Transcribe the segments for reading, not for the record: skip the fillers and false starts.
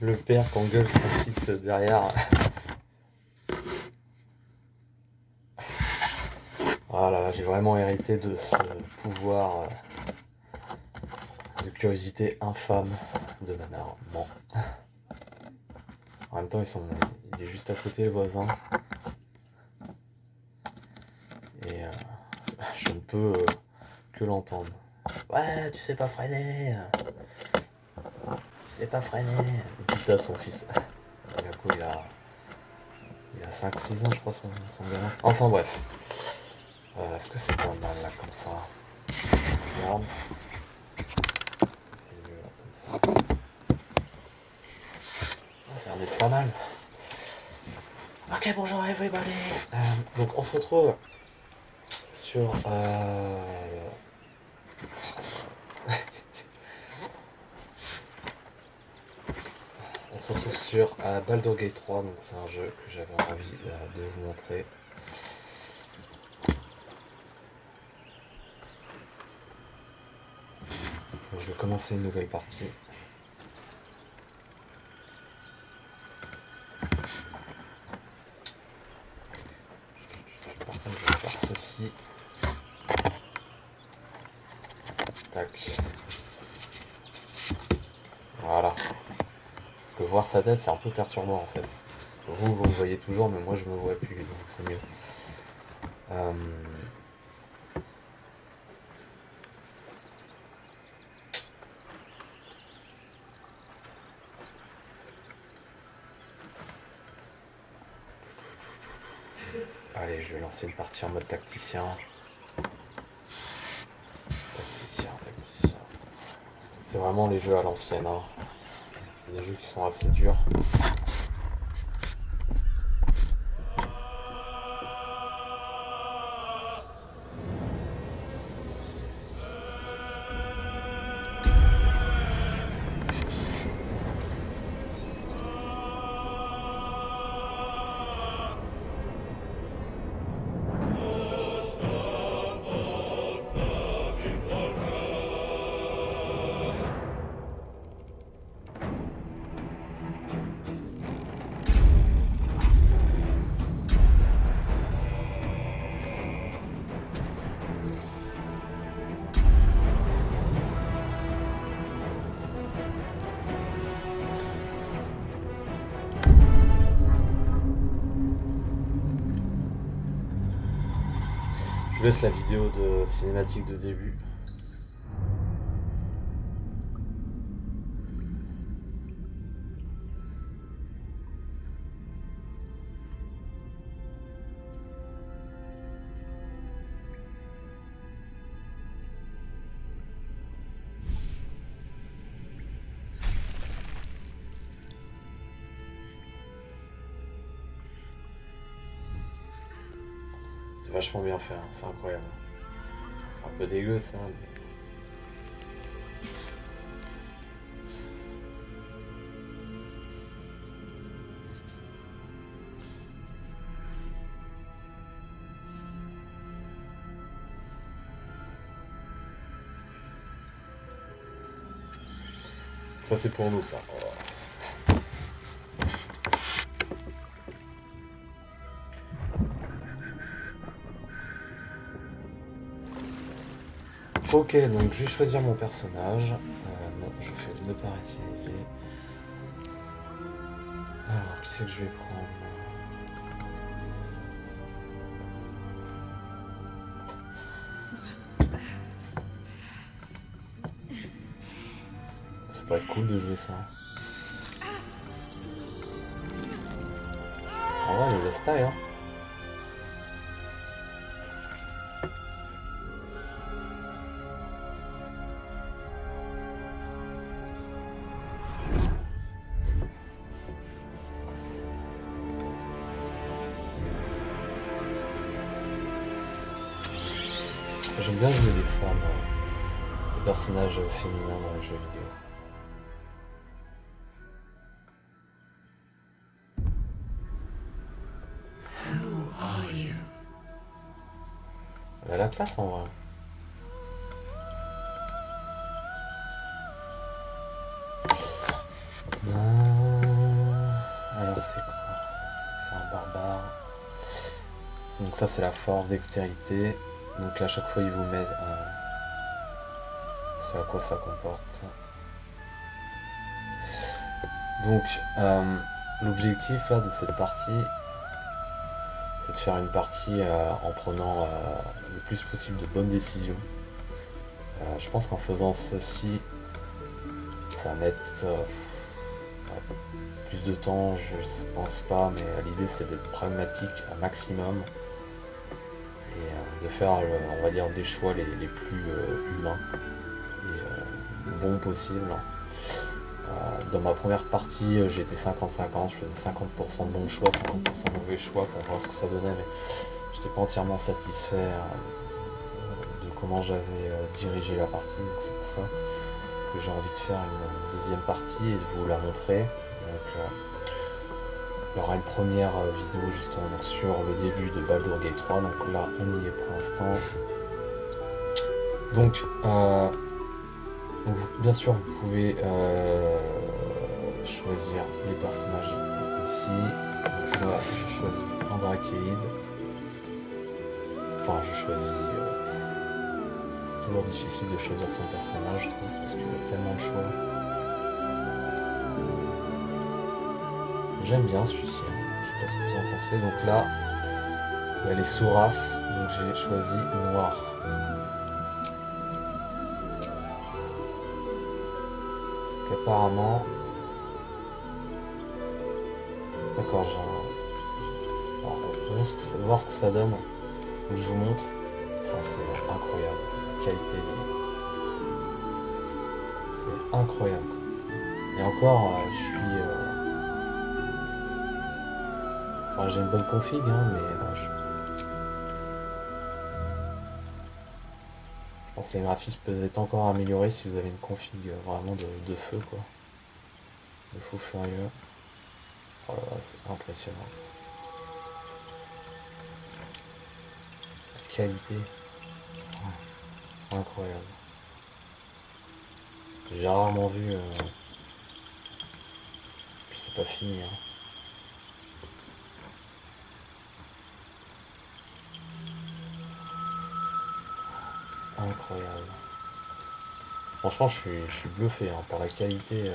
Le père qui engueule son fils derrière. Ah là là, j'ai vraiment hérité de ce pouvoir de curiosité infâme de ma mère. Bon. En même temps, il est juste à côté, le voisin. Et je ne peux que l'entendre. Ouais, tu sais pas freiner. Tu sais pas freiner. Il dit ça à son fils. Et du coup, il a 5-6 ans, je crois, son gamin. Enfin bref. Est-ce que c'est pas mal là comme ça? Regarde. Est-ce que c'est mieux là comme ça? Ah, ça a l'air d'être pas mal. Ok, bonjour everybody. Donc on se retrouve sur on se retrouve sur Baldur's Gate 3, donc c'est un jeu que j'avais envie de vous montrer. Donc, je vais commencer une nouvelle partie. Par contre, je vais faire ceci. Tac. Voilà. Parce que voir sa tête, c'est un peu perturbant en fait. Vous me voyez toujours, mais moi je me vois plus, donc c'est mieux. Allez, je vais lancer une partie en mode tacticien. Tacticien. C'est vraiment les jeux à l'ancienne, hein. C'est des jeux qui sont assez durs. Je vous laisse la vidéo de cinématique de début. C'est vachement bien fait, hein, c'est incroyable. C'est un peu dégueu ça, mais... Ça c'est pour nous ça. Ok, donc je vais choisir mon personnage. Non, je fais ne pas réutiliser. Alors, qui c'est que je vais prendre? Ça pourrait être cool de jouer ça. Ah ouais, il laisse taille, hein. J'aime bien jouer les femmes, les personnages féminins dans les jeux vidéo. Elle a la classe en vrai. c'est quoi? C'est un barbare. Donc ça c'est la force, dextérité. Donc là à chaque fois il vous met ce à quoi ça comporte. Donc l'objectif là de cette partie, c'est de faire une partie en prenant le plus possible de bonnes décisions. Je pense qu'en faisant ceci, ça va mettre plus de temps, je pense pas, mais l'idée c'est d'être pragmatique un maximum et de faire, on va dire, des choix les plus humains et bons possibles. Dans ma première partie, j'étais 50-50, je faisais 50% de bons choix, 50% de mauvais choix pour voir ce que ça donnait, mais j'étais pas entièrement satisfait de comment j'avais dirigé la partie, donc c'est pour ça que j'ai envie de faire une deuxième partie et de vous la montrer. Donc, il y aura une première vidéo justement sur le début de Baldur's Gate 3, donc là on y est pour l'instant. Donc, bien sûr vous pouvez choisir les personnages ici. Donc là je choisis Andrakeid. Enfin je choisis... c'est toujours difficile de choisir son personnage je trouve parce qu'il y a tellement de choix. J'aime bien celui-ci, hein. Je sais pas ce que vous en pensez. Donc là, il y a les sous-races, donc j'ai choisi noir. Donc apparemment... D'accord, on va voir ce que ça donne. Donc je vous montre. Ça c'est incroyable. La qualité, c'est incroyable. Et encore, je suis... Enfin, j'ai une bonne config, hein, mais je pense que les graphismes peuvent être encore améliorés si vous avez une config vraiment de feu, quoi. De fou furieux. Oh là là, c'est impressionnant. La qualité, incroyable. J'ai rarement vu... Puis c'est pas fini, hein. Incroyable. Franchement, je suis bluffé hein, par la qualité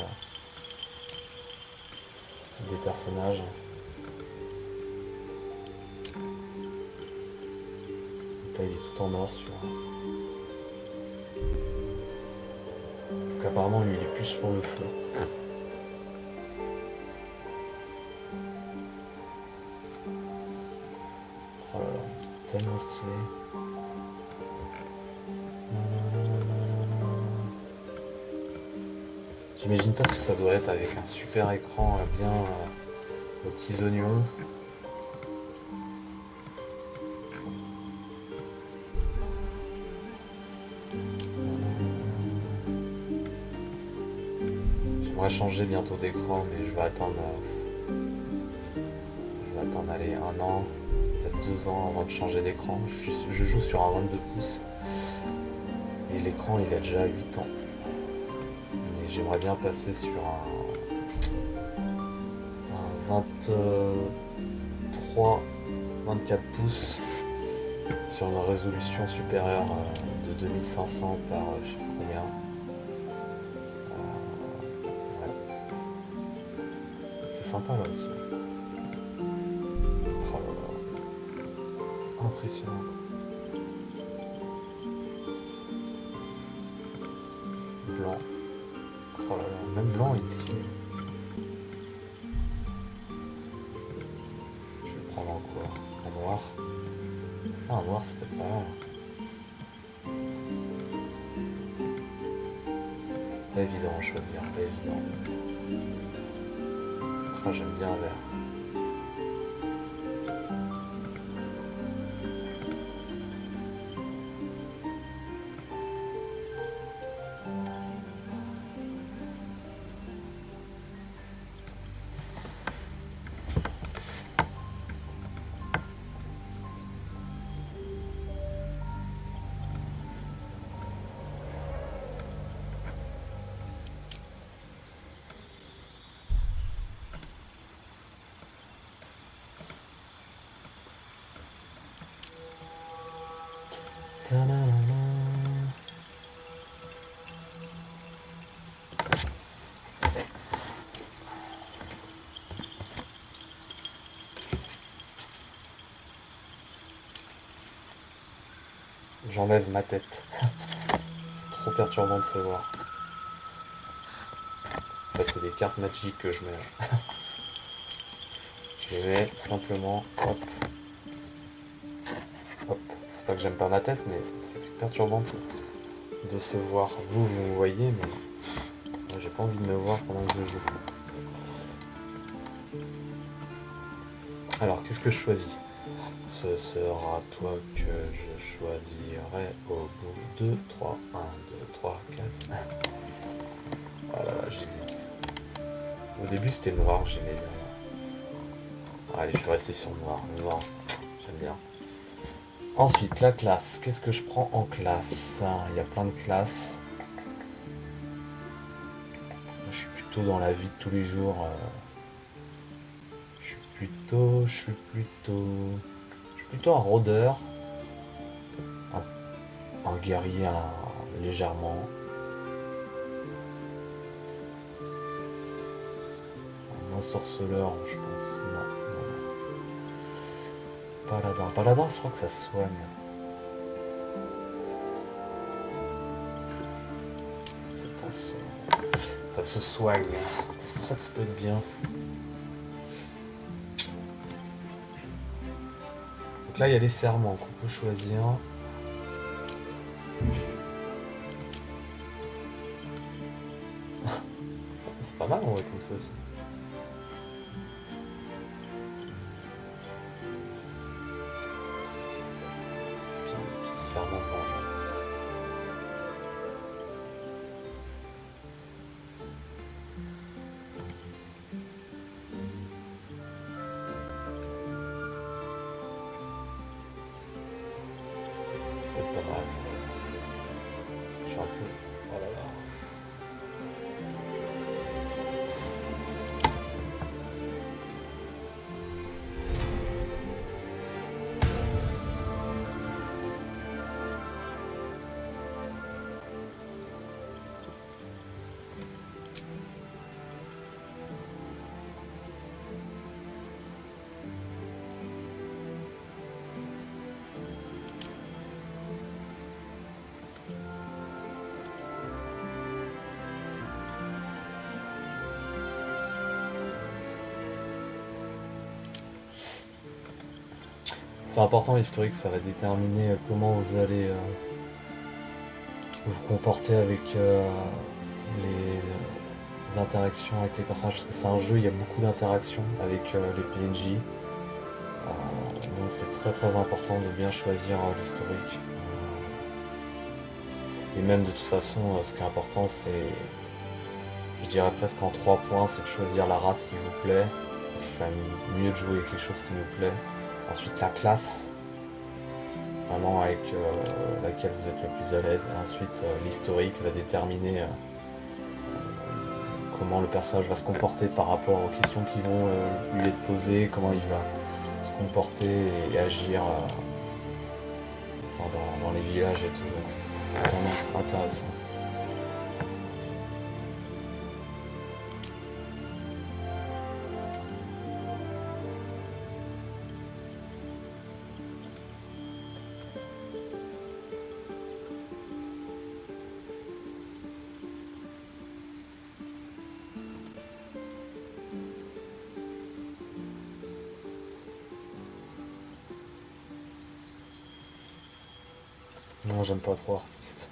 des personnages. Donc là, il est tout en or sur. Donc apparemment, lui, il est plus pour le feu. Oh là là, c'est tellement stylé. J'imagine pas ce que ça doit être avec un super écran bien aux petits oignons. J'aimerais changer bientôt d'écran, mais je vais attendre aller 1 an, peut-être 2 ans avant de changer d'écran. Je joue sur un 22 pouces et l'écran il a déjà 8 ans. Mais j'aimerais bien passer sur un 23-24 pouces sur une résolution supérieure de 2500 par je sais pas combien. Ouais. C'est sympa là aussi. Oh là là. C'est impressionnant. Blanc. Oh là là, même blanc il est stylé. Je vais le prendre en quoi? En noir. Ah, en noir ça peut être pas mal. Pas évident à choisir, pas évident. Ah, j'aime bien vert. Ta-da-da-da. J'enlève ma tête. C'est trop perturbant de se voir. En fait, c'est des cartes magiques que je mets. Je les mets simplement, hop, hop. C'est pas que j'aime pas ma tête, mais c'est perturbant de se voir. Vous me voyez, mais moi j'ai pas envie de me voir pendant que je joue. Alors, qu'est-ce que je choisis? Ce sera toi que je choisirai au bout de 3. 1, 2, 3, 4. Voilà, j'hésite. Au début c'était noir, j'aimais bien. Allez, je vais rester sur noir. Le noir, j'aime bien. Ensuite, la classe. Qu'est-ce que je prends en classe? Il y a plein de classes. Je suis plutôt dans la vie de tous les jours. Je suis plutôt un rôdeur. Un guerrier légèrement. Un sorceleur, je pense. Non. Paladin. Paladin, je crois que ça se soigne. Ça se soigne. C'est pour ça que ça peut être bien. Donc là, il y a les serments qu'on peut choisir. C'est pas mal en vrai comme ça aussi. Serment de vengeance. Ça peut être pas mal ça. Je suis un peu... Oh là là. C'est important l'historique, ça va déterminer comment vous allez vous comporter avec les interactions avec les personnages. Parce que c'est un jeu, il y a beaucoup d'interactions avec les PNJ. Donc c'est très important de bien choisir l'historique. Et même de toute façon, ce qui est important, c'est, je dirais presque en 3 points, c'est de choisir la race qui vous plaît. C'est quand même mieux de jouer quelque chose qui nous plaît. Ensuite la classe, vraiment avec laquelle vous êtes le plus à l'aise. Et ensuite l'historique va déterminer comment le personnage va se comporter par rapport aux questions qui vont lui être posées, comment il va se comporter et agir enfin, dans les villages et tout. Donc c'est vraiment intéressant. Non, j'aime pas trop artiste.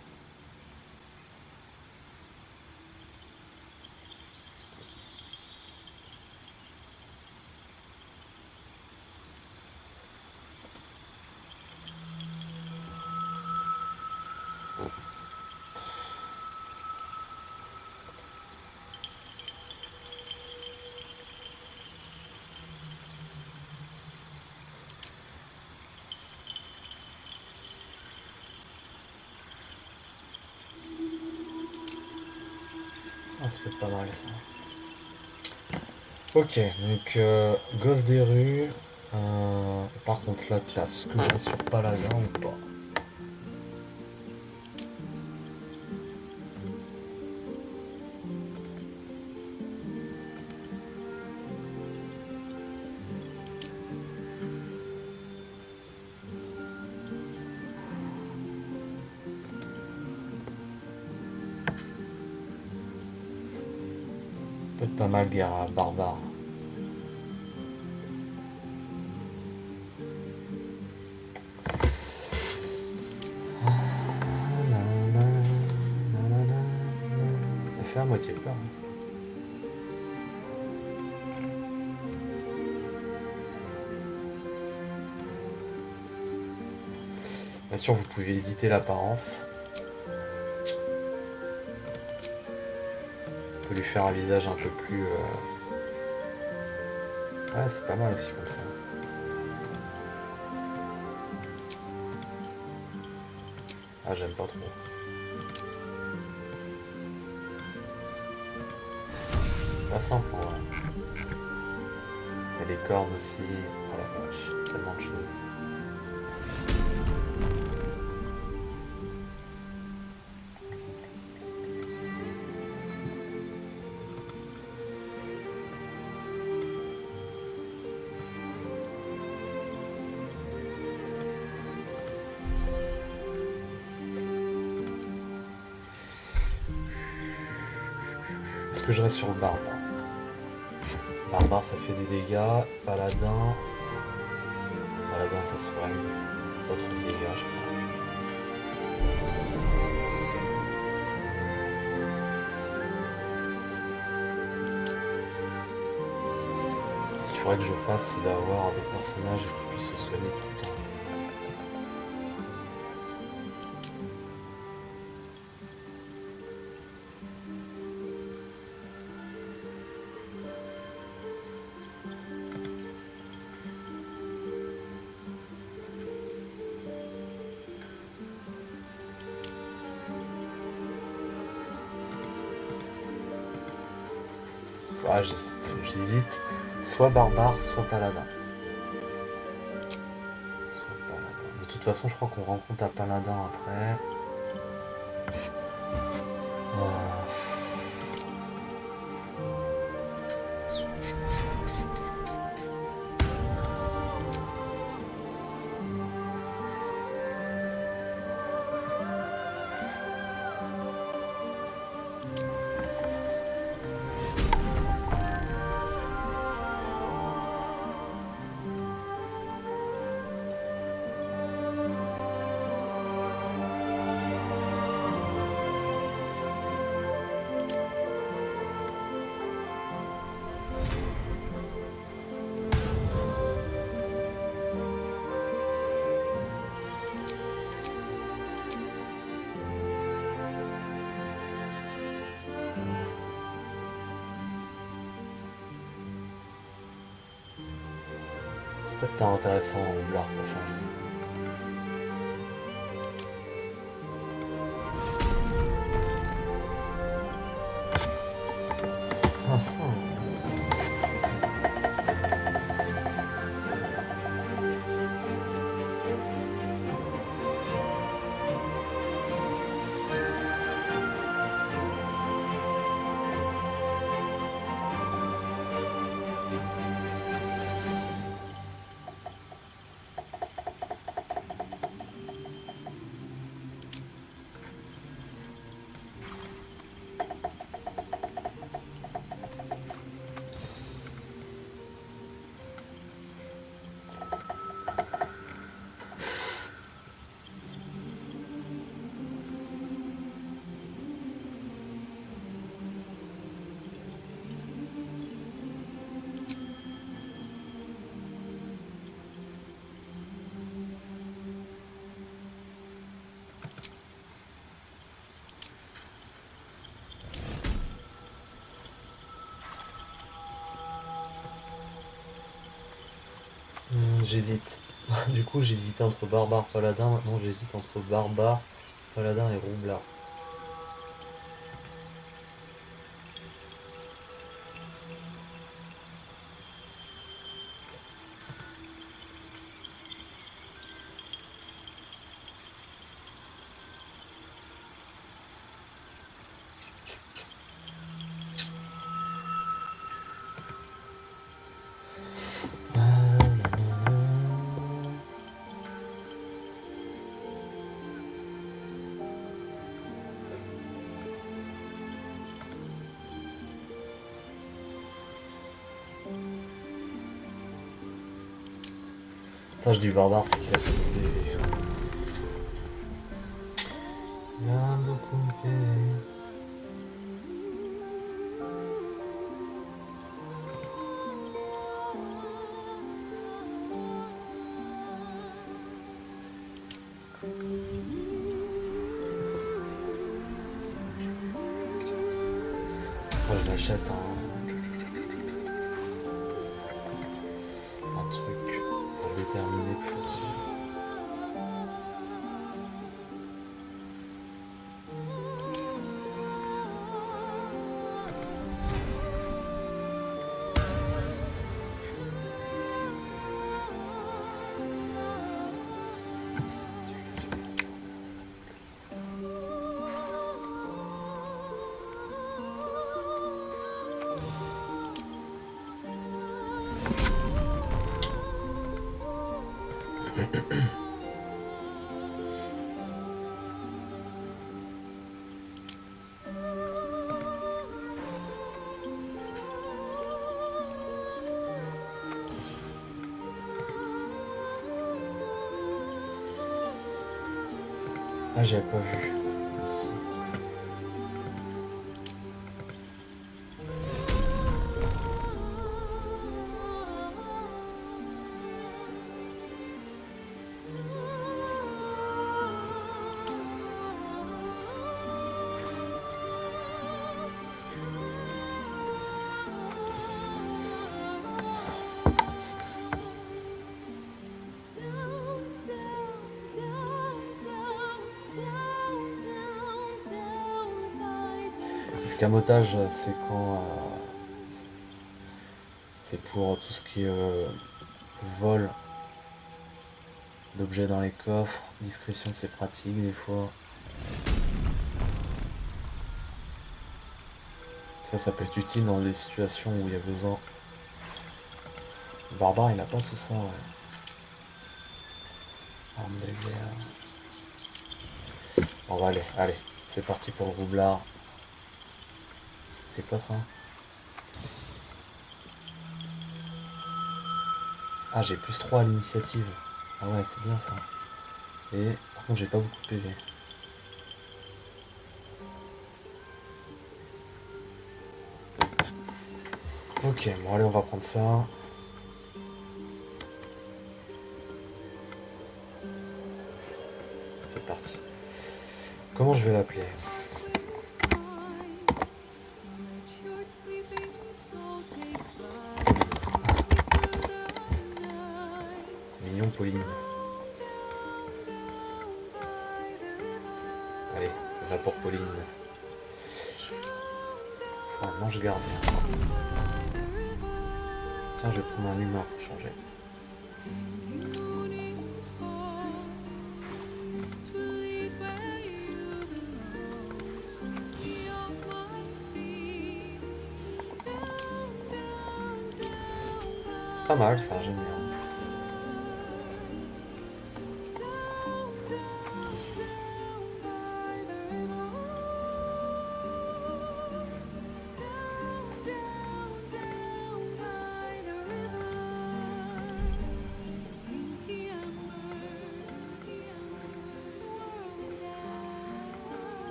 Ah, ça peut être pas mal ça. Ok, donc gosse des rues. Par contre la classe, est-ce que je vais sur Paladin ou pas? pas mal guerre à barbare. Ça fait à moitié peur. Bien sûr, vous pouvez éditer l'apparence. On peut lui faire un visage un peu plus... Ouais, c'est pas mal aussi comme ça. Ah, j'aime pas trop. Pas simple, en vrai. Et les cornes aussi. Oh la vache, tellement de choses. Est-ce que je reste sur le barbare? Barbare, ça fait des dégâts. Paladin. Paladin, ça soigne. Pas trop de dégâts, je crois. Ce qu'il faudrait que je fasse, c'est d'avoir des personnages qui puissent se soigner tout le temps. Ah, j'hésite. Soit barbare, soit paladin. Soit paladin. De toute façon, je crois qu'on rencontre un paladin après. Ça peut être intéressant en roublard pour changer. J'hésite. Du coup, j'hésitais entre barbare, paladin. Maintenant, j'hésite entre barbare, paladin et roublard. Quand je dis barbare, c'est qu'il a fait des PV. Il a beaucoup de PV. Moi je m'achète un truc pour déterminer plus facile. Ah, j'avais pas vu. Ici. Escamotage, c'est quand c'est pour tout ce qui est vol d'objets dans les coffres. Discrétion, c'est pratique des fois. Ça peut être utile dans des situations où il y a besoin. Le barbare, il a pas tout ça, ouais. Arme légère. On va allez, c'est parti pour le roublard. C'est quoi ça? Ah, j'ai plus 3 à l'initiative. Ah ouais, c'est bien ça. Et par contre, j'ai pas beaucoup de PV. Ok, bon allez, on va prendre ça. C'est parti. Comment je vais l'appeler? C'est mignon, Pauline. Allez, là pour Pauline. Faut un ange gardien. Tiens, je vais prendre un humain pour changer. Pas mal ça, j'aime bien.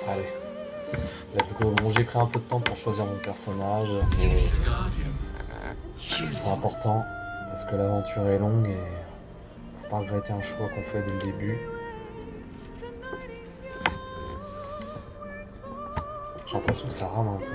Allez, let's go. Bon, j'ai pris un peu de temps pour choisir mon personnage. C'est important parce que l'aventure est longue et faut pas regretter un choix qu'on fait dès le début. J'ai l'impression que ça rame un peu.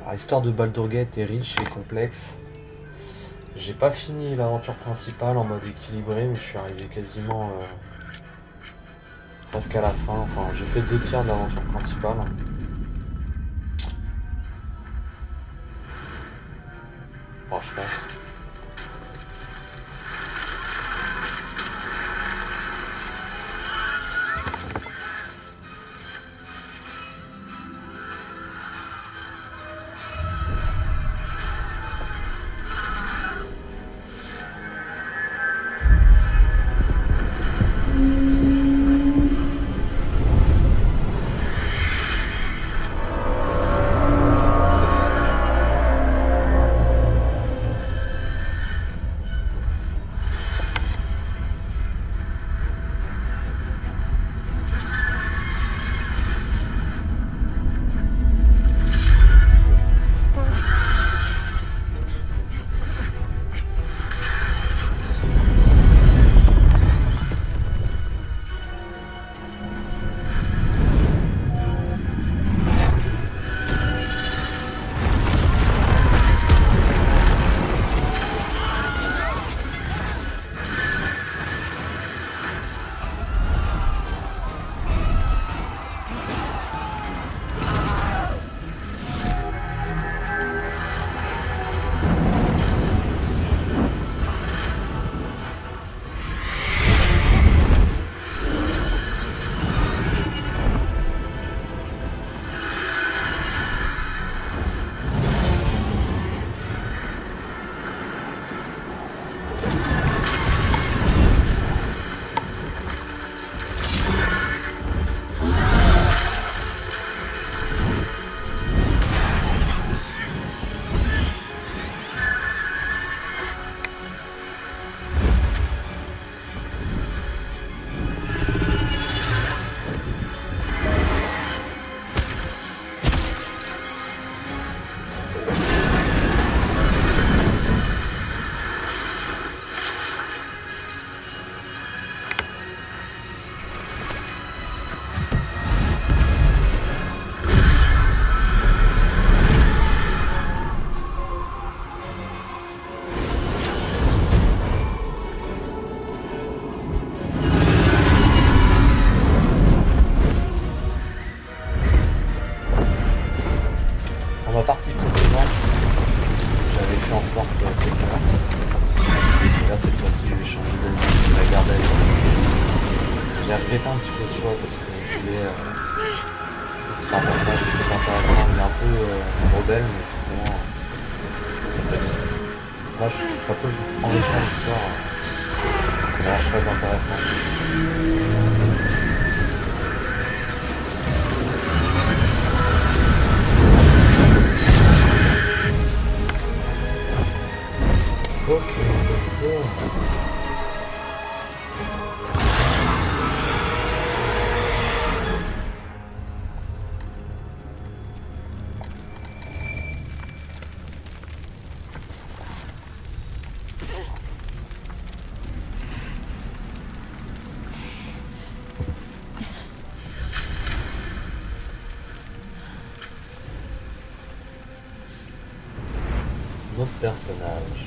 Alors, l'histoire de Baldur's Gate est riche et complexe. J'ai pas fini l'aventure principale en mode équilibré, mais je suis arrivé quasiment presque à la fin. Enfin, j'ai fait 2 tiers de l'aventure principale. Enfin, je pense. motivé. C'est un personnage qui est intéressant, il est un peu rebelle, mais justement, c'est très bien. Moi, ça peut enrichir l'histoire, ça a l'air très intéressant. Ok, let's go. Notre personnage.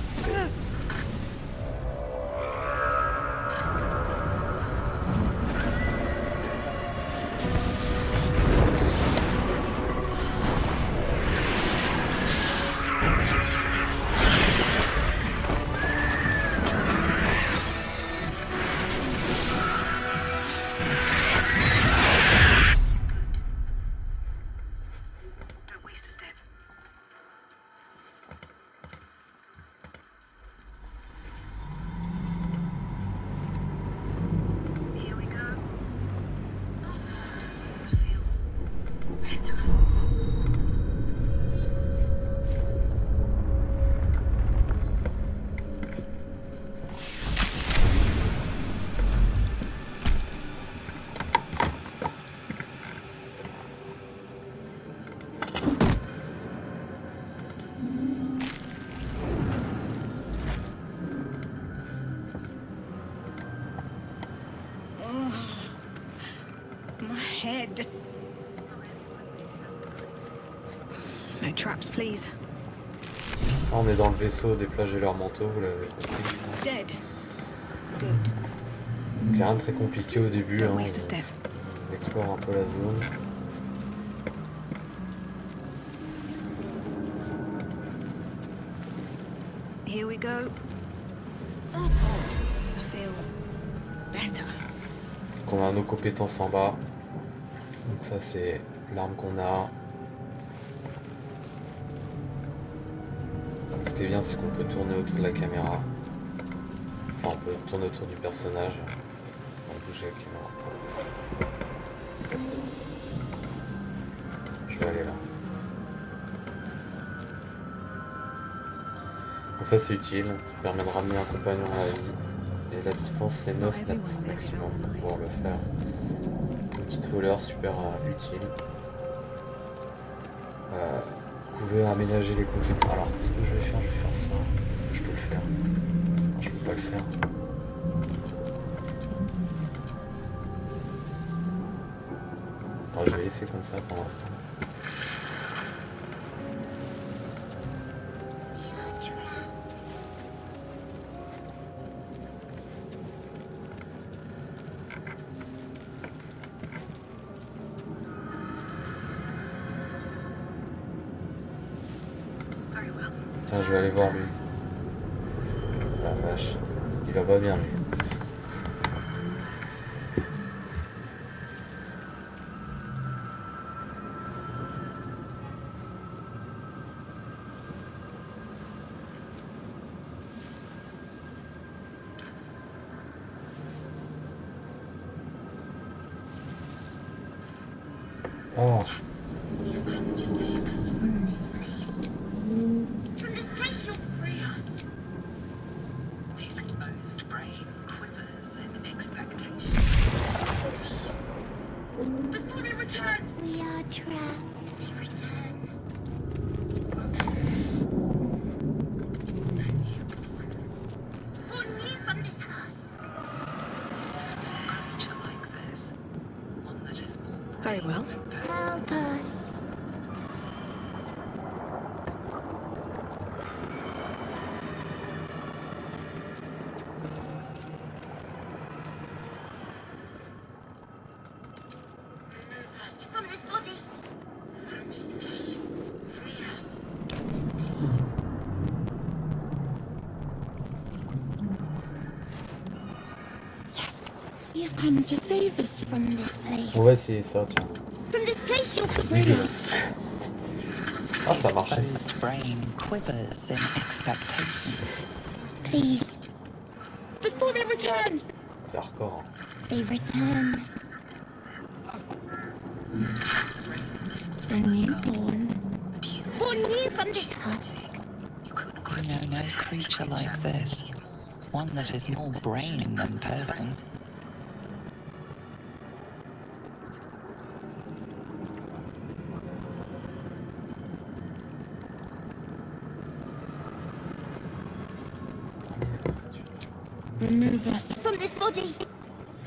Head. No traps, please. On est dans le vaisseau des flagelleurs mentaux, vous l'avez compris. Dead. Good. Donc rien de très compliqué au début, Don't hein, waste a step. on explore un peu la zone. Here we go. Oh God, I feel better. Donc on a nos compétences en bas. Donc ça c'est l'arme qu'on a. Donc ce qui est bien c'est qu'on peut tourner autour de la caméra. Enfin on peut tourner autour du personnage. On va bouger la caméra. Je vais aller là. Donc ça c'est utile, ça permet de ramener un compagnon à la vie. Et la distance c'est 9 mètres maximum pour pouvoir le faire. Une petite voleur super utile. Vous pouvez aménager les conditions. Alors ce que je vais faire ça. Je peux le faire. Non, je peux pas le faire. Alors, je vais laisser comme ça pour l'instant. Tiens, je vais aller voir lui. La vache, il va pas bien lui. Oh. Very well. Help us. Remove us from this body. From this place. Free us. Yes, you've come to save us from this place. On va essayer ça, tiens. From this place you'll C'est free dégueulasse. us. Ah, ça marchait. Exposed brain quivers in expectation. Please. Before they return. C'est hardcore. Hein. They return. A newborn. Born new from this husk. You know no creature like this. One that is more brain than person. Remove us from this body.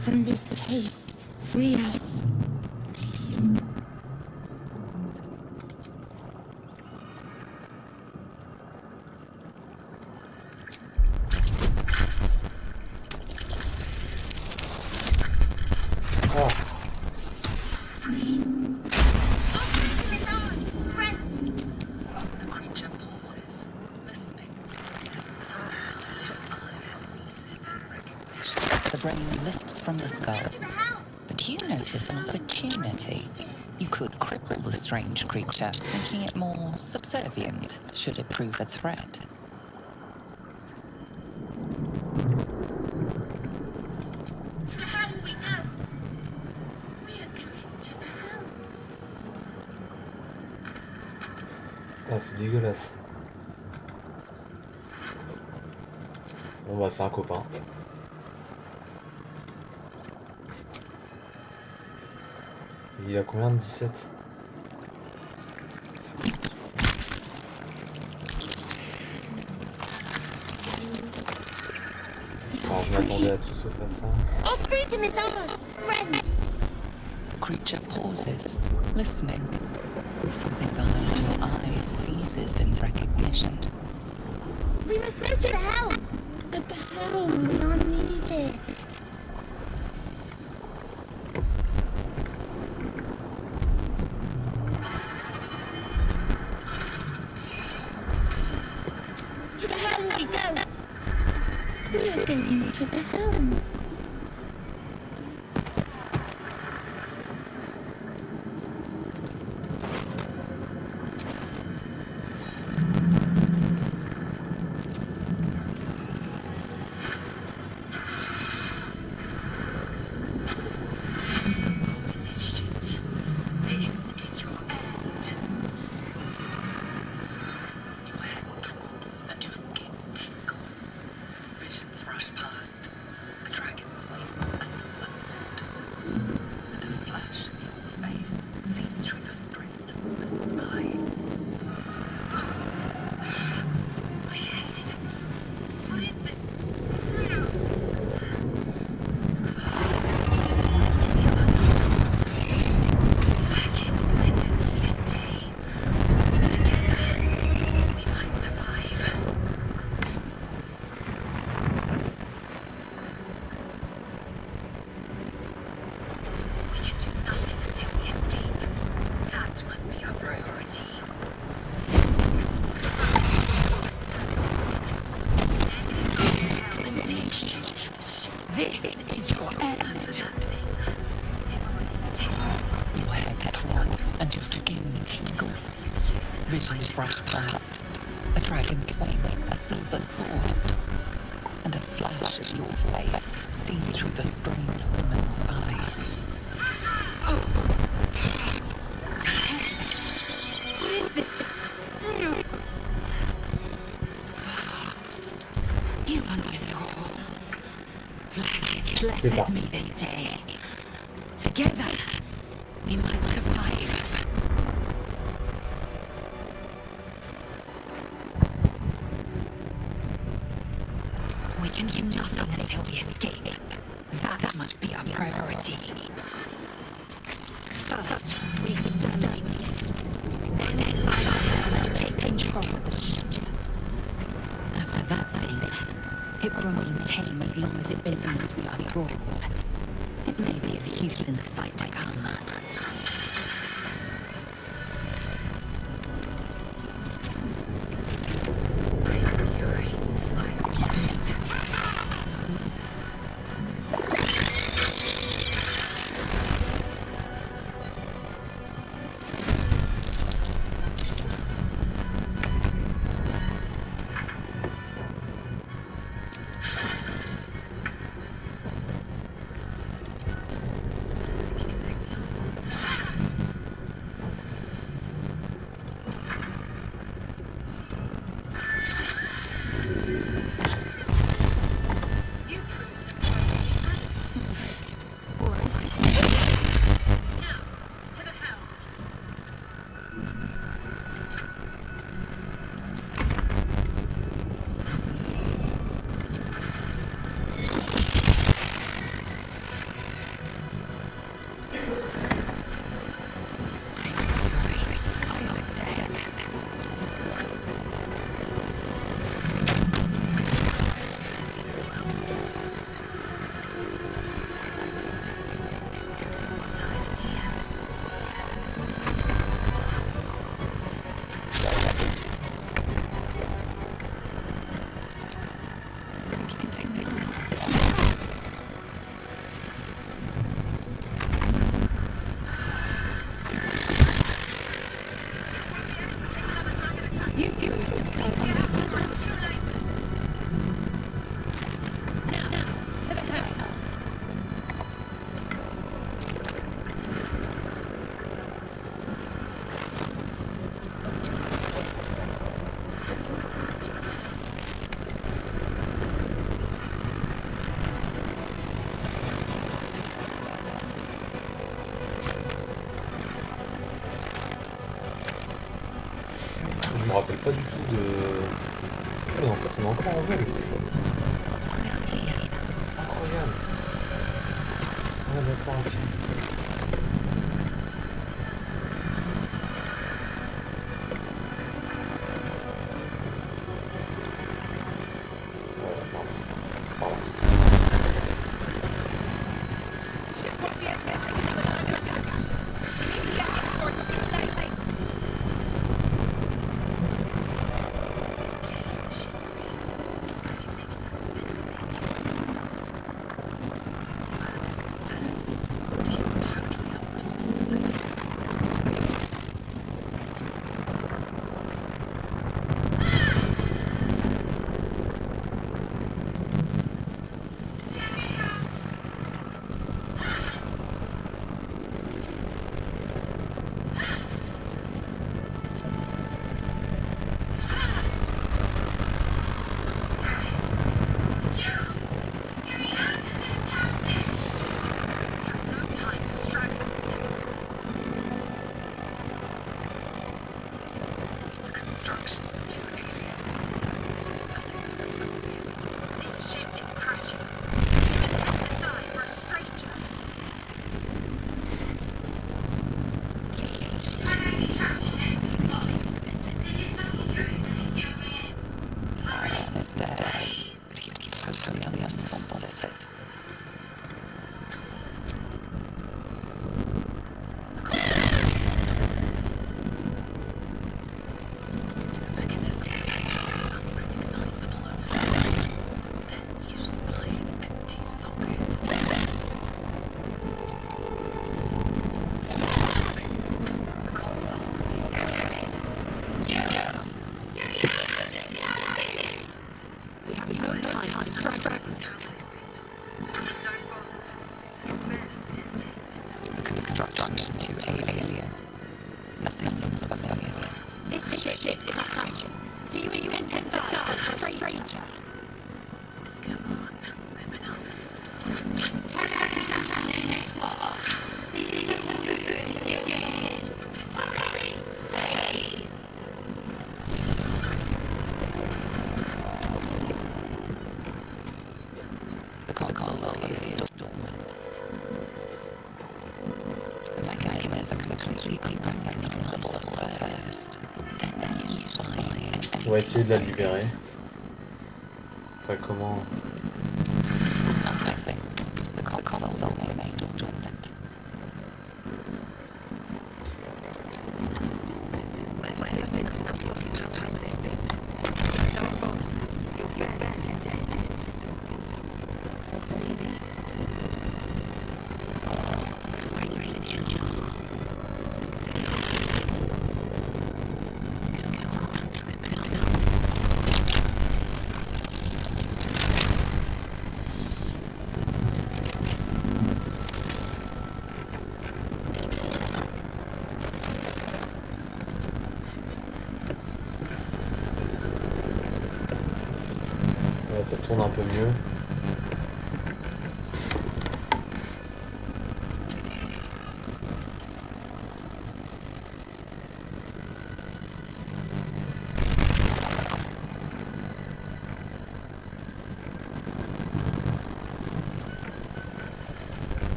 From this case. Free us. Please. Oh, The creature pauses, listening. Somehow, your eye seizes in recognition. The brain lifts from the skull, but you notice an opportunity. You could cripple the strange creature, making it more subservient, should it prove a threat. To the hell we go. We are going to the hell. ah, c'est dégueulasse. Bon bah c'est un copain. Il a combien de 17? Alors, je m'attendais à tout sauf à ça. Our freedom is ours, friend. The creature pauses, listening. Something behind your eyes seizes in recognition. We must go to the helm. At the helm, we are needed. To the helm we go. We are going to the helm. This is your end. Your head drops and your skin tingles. Visions rush past. A dragon's wave, a silver sword, and a flash of your face seen through the strained woman's eyes. What is this? I can't witness this day. Together, we might survive. We can do nothing until we escape. That must be our priority. Elimination. This is your end. Your head drops and your skin tingles. Visions rush past. A dragon's wing, a silver sword, and a flash of your face seen through the strained woman's eyes. What is this? You are my thrall. Blackett blesses me this day. Together, we might survive. We can do nothing until we escape. That must be our priority. First, we exterminate the apes. Then I will take control of the ship. As for that thing, it will remain tame as long as it believes we are thralls. It may be of use in the fight to come. rappelle pas du tout de... Ah, mais en fait, on est encore en vol. Incroyable. Ah, d'accord, ok. Mince, c'est pas grave. On va essayer de la libérer. Enfin, comment... Ouais, ça tourne un peu mieux.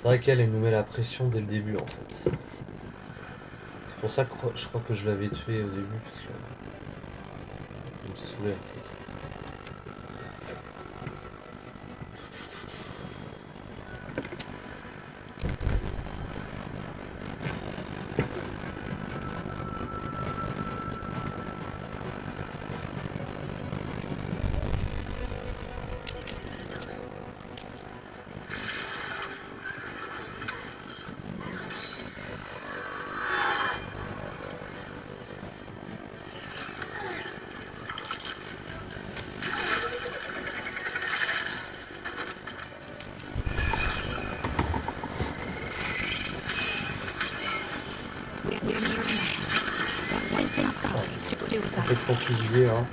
C'est vrai qu'elle nous met la pression dès le début en fait. C'est pour ça que je crois que je l'avais tué au début parce que il me saoulait en fait. son fusilier là.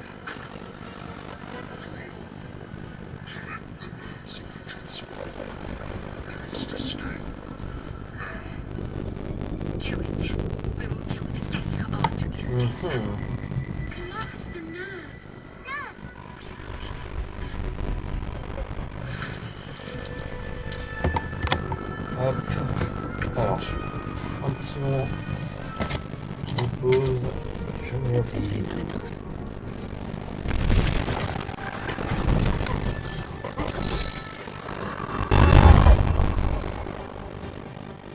Do it. We will kill the deck after this. Mhm. Collect the nerves. Hop. Alors, je fais un petit moment. Je me pose. Je me It's easy repose. enough.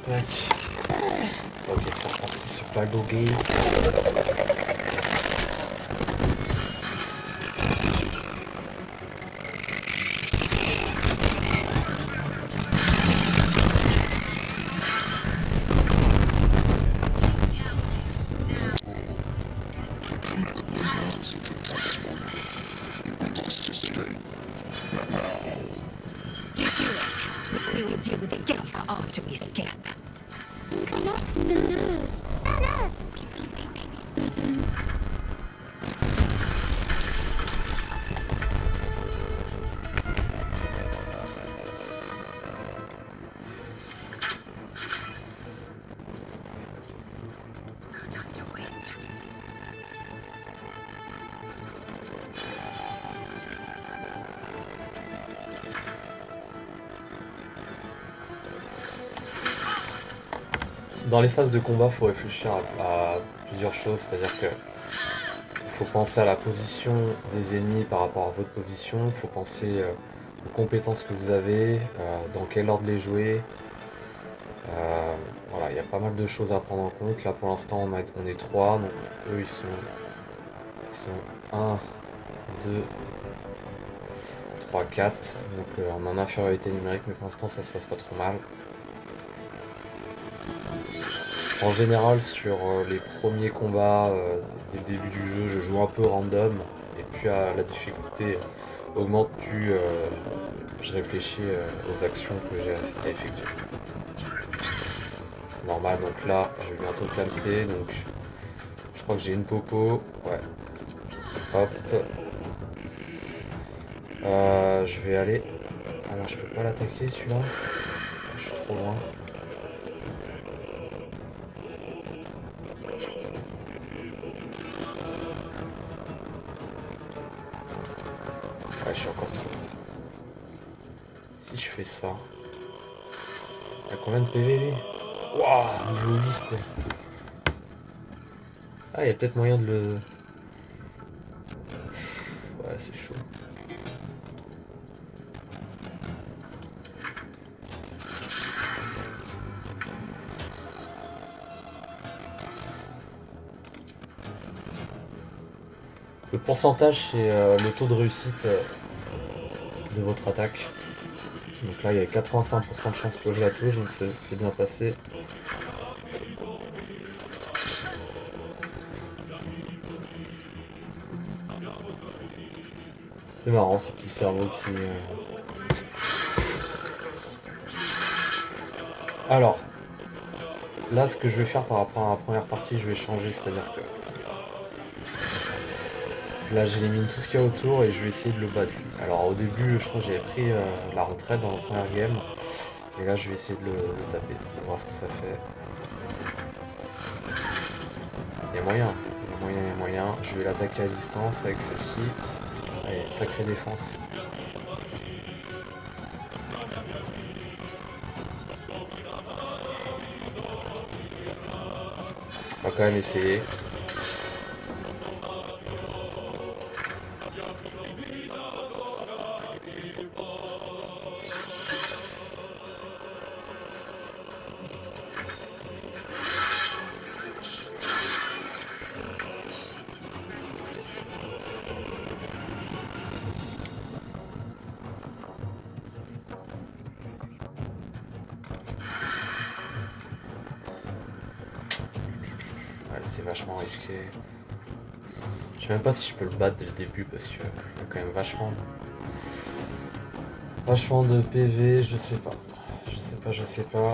Tac. Ok, c'est reparti sur Pagogué. Do it. We will deal with the Gale after we escape. Collect the nerves. Nerves. No time to waste. Dans les phases de combat, il faut réfléchir à plusieurs choses, c'est-à-dire que il faut penser à la position des ennemis par rapport à votre position, il faut penser aux compétences que vous avez, dans quel ordre les jouer. Voilà, il y a pas mal de choses à prendre en compte. Là pour l'instant on est 3, donc eux ils sont 1, 2, 3, 4. Donc on est en infériorité numérique, mais pour l'instant ça se passe pas trop mal. En général, sur les premiers combats, dès le début du jeu, je joue un peu random, et plus la difficulté augmente, plus je réfléchis aux actions que j'ai à effectuer. C'est normal, donc là, je vais bientôt clamser, donc je crois que j'ai une popo, ouais. Hop. Je vais aller... Alors, je peux pas l'attaquer, celui-là. Je suis trop loin. Ouais, je suis encore trop loin. Si je fais ça... Il y a combien de PV, lui? Waouh, niveau 8, quoi. Ah, il y a peut-être moyen de le... Ouais, c'est chaud. Le pourcentage, c'est le taux de réussite de votre attaque. Donc là, il y a 85% de chance que je la touche, donc c'est bien passé. C'est marrant, ce petit cerveau qui... Alors, là, ce que je vais faire par rapport à la première partie, je vais changer, c'est-à-dire que... Là, j'élimine tout ce qu'il y a autour et je vais essayer de le battre. Alors, au début, je crois que j'avais pris la retraite dans la première game. Et là, je vais essayer de le taper, de voir ce que ça fait. Il y a moyen, il y a moyen. Je vais l'attaquer à distance avec celle-ci. Allez, sacrée défense. On va quand même essayer. C'est vachement risqué. Je sais même pas si je peux le battre dès le début parce que il y a quand même vachement de PV, je sais pas. Je sais pas.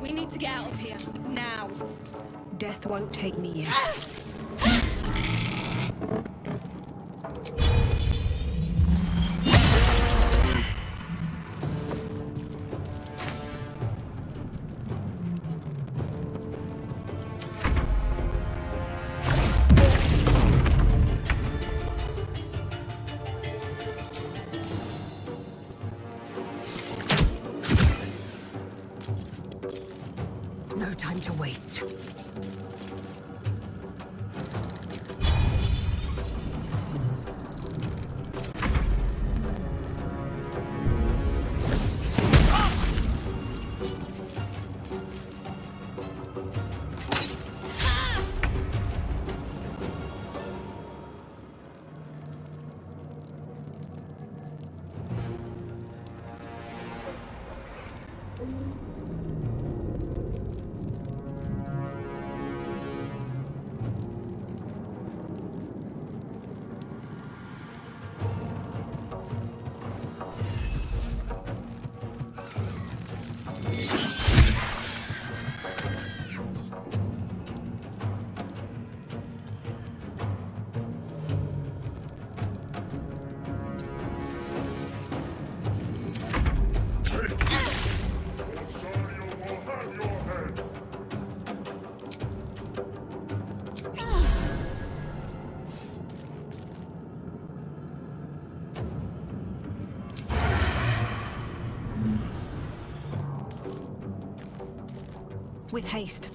We need to get out of here, now. Death won't take me yet. No time to waste. With haste.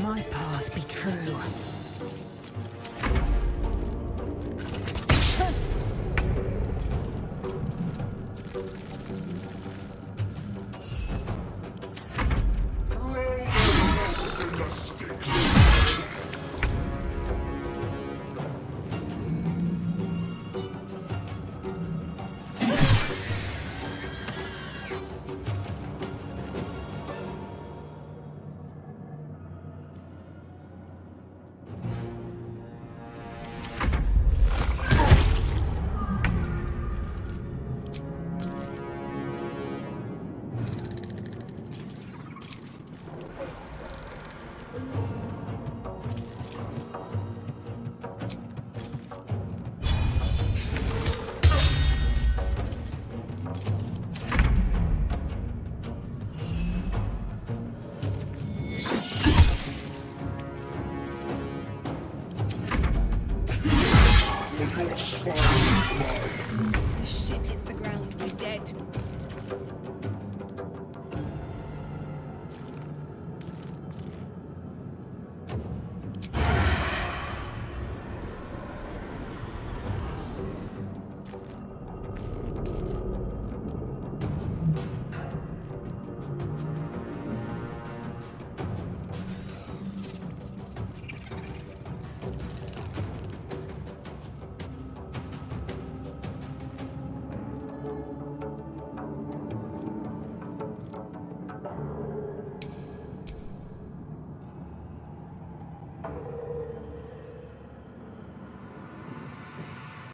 My path be true. The ship hits the ground with